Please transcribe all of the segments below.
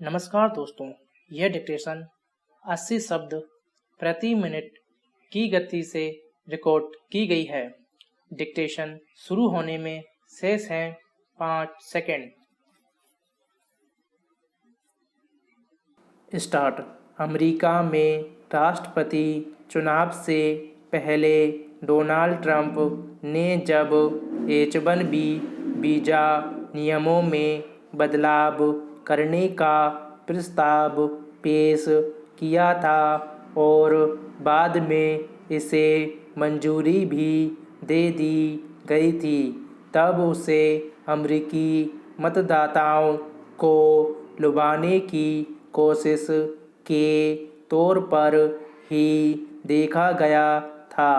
नमस्कार दोस्तों, यह डिक्टेशन 80 शब्द प्रति मिनट की गति से रिकॉर्ड की गई है। डिक्टेशन शुरू होने में शेष हैं 5 सेकंड। स्टार्ट। अमेरिका में राष्ट्रपति चुनाव से पहले डोनाल्ड ट्रंप ने जब H-1B वीजा नियमों में बदलाव करने का प्रस्ताव पेश किया था और बाद में इसे मंजूरी भी दे दी गई थी, तब उसे अमेरिकी मतदाताओं को लुभाने की कोशिश के तौर पर ही देखा गया था।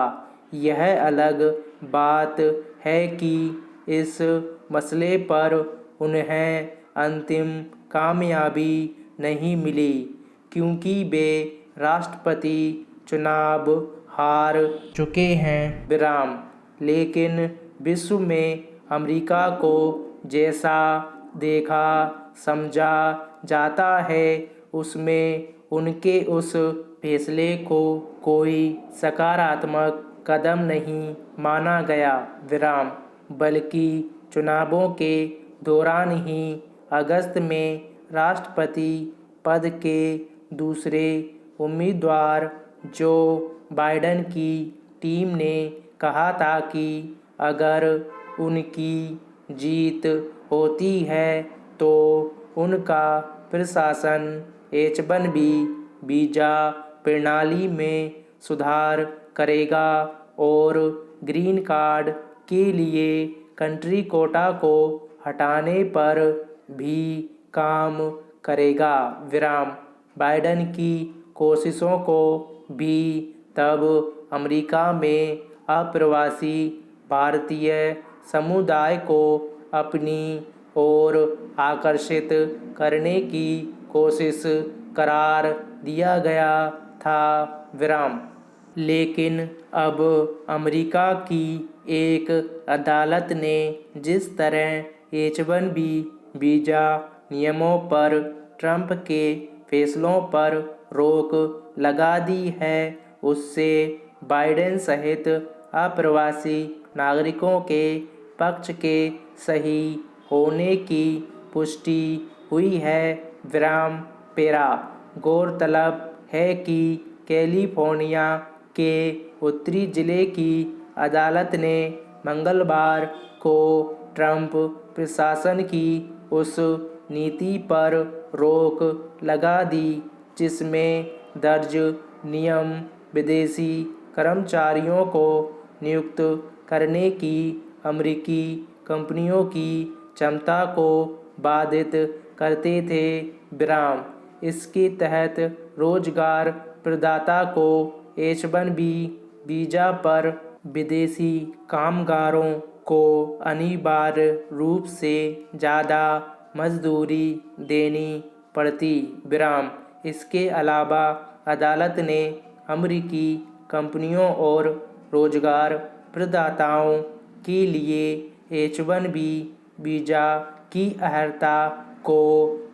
यह अलग बात है कि इस मसले पर उन्हें अंतिम कामयाबी नहीं मिली, क्योंकि वे राष्ट्रपति चुनाव हार चुके हैं। विराम। लेकिन विश्व में अमेरिका को जैसा देखा समझा जाता है, उसमें उनके उस फैसले को कोई सकारात्मक कदम नहीं माना गया। विराम। बल्कि चुनावों के दौरान ही अगस्त में राष्ट्रपति पद के दूसरे उम्मीदवार जो बाइडेन की टीम ने कहा था कि अगर उनकी जीत होती है तो उनका प्रशासन H-1B वीजा प्रणाली में सुधार करेगा और ग्रीन कार्ड के लिए कंट्री कोटा को हटाने पर भी काम करेगा। विराम। बाइडेन की कोशिशों को भी तब अमेरिका में अप्रवासी भारतीय समुदाय को अपनी ओर आकर्षित करने की कोशिश करार दिया गया था। विराम। लेकिन अब अमेरिका की एक अदालत ने जिस तरह H-1B वीजा नियमों पर ट्रंप के फैसलों पर रोक लगा दी है, उससे बाइडेन सहित अप्रवासी नागरिकों के पक्ष के सही होने की पुष्टि हुई है। विराम। पेरा। गौरतलब है कि कैलिफोर्निया के उत्तरी जिले की अदालत ने मंगलवार को ट्रंप प्रशासन की उस नीति पर रोक लगा दी जिसमें दर्ज नियम विदेशी कर्मचारियों को नियुक्त करने की अमेरिकी कंपनियों की क्षमता को बाधित करते थे। विराम। इसके तहत रोजगार प्रदाता को H-1B वीजा पर विदेशी कामगारों को अनिवार्य रूप से ज़्यादा मजदूरी देनी पड़ती। विराम। इसके अलावा अदालत ने अमेरिकी कंपनियों और रोजगार प्रदाताओं के लिए H-1B वीजा की अर्हता को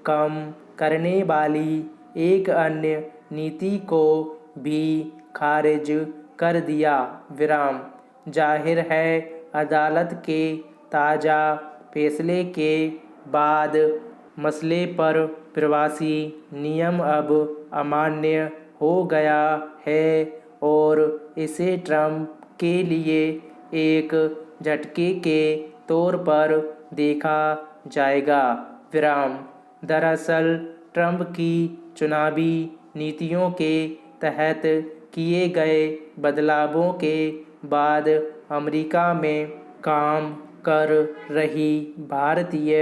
कम करने वाली एक अन्य नीति को भी खारिज कर दिया। विराम। जाहिर है, अदालत के ताज़ा फैसले के बाद मसले पर प्रवासी नियम अब अमान्य हो गया है और इसे ट्रंप के लिए एक झटके के तौर पर देखा जाएगा। विराम। दरअसल ट्रंप की चुनावी नीतियों के तहत किए गए बदलावों के बाद अमेरिका में काम कर रही भारतीय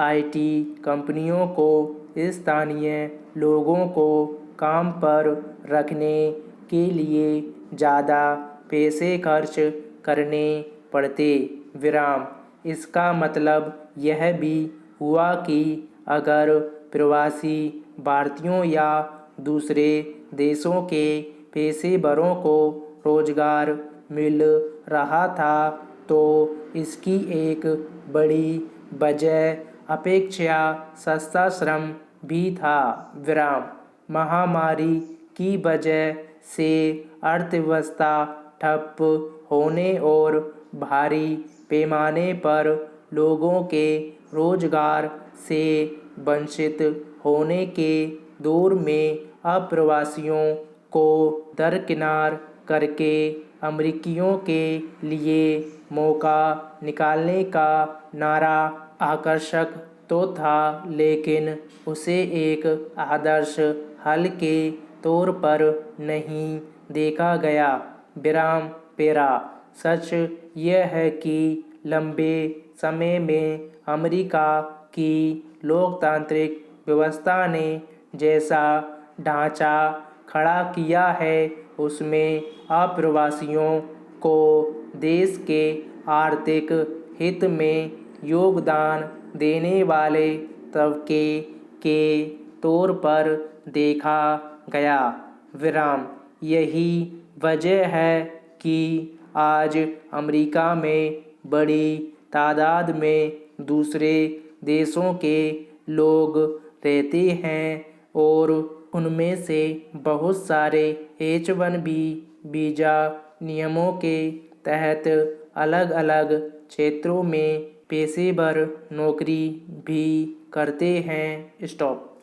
IT कंपनियों को स्थानीय लोगों को काम पर रखने के लिए ज़्यादा पैसे खर्च करने पड़ते। विराम। इसका मतलब यह भी हुआ कि अगर प्रवासी भारतीयों या दूसरे देशों के पेशेवरों को रोजगार मिल रहा था तो इसकी एक बड़ी वजह अपेक्षा सस्ता श्रम भी था। विराम। महामारी की वजह से अर्थव्यवस्था ठप होने और भारी पैमाने पर लोगों के रोजगार से वंचित होने के दौर में अप्रवासियों को दरकिनार करके अमेरिकियों के लिए मौका निकालने का नारा आकर्षक तो था, लेकिन उसे एक आदर्श हल के तौर पर नहीं देखा गया। विराम पेरा। सच यह है कि लंबे समय में अमेरिका की लोकतांत्रिक व्यवस्था ने जैसा ढांचा खड़ा किया है उसमें अप्रवासियों को देश के आर्थिक हित में योगदान देने वाले तबके के तौर पर देखा गया। विराम। यही वजह है कि आज अमेरिका में बड़ी तादाद में दूसरे देशों के लोग रहते हैं और उनमें से बहुत सारे H-1B वीज़ा नियमों के तहत अलग अलग क्षेत्रों में पेशेवर नौकरी भी करते हैं। स्टॉप।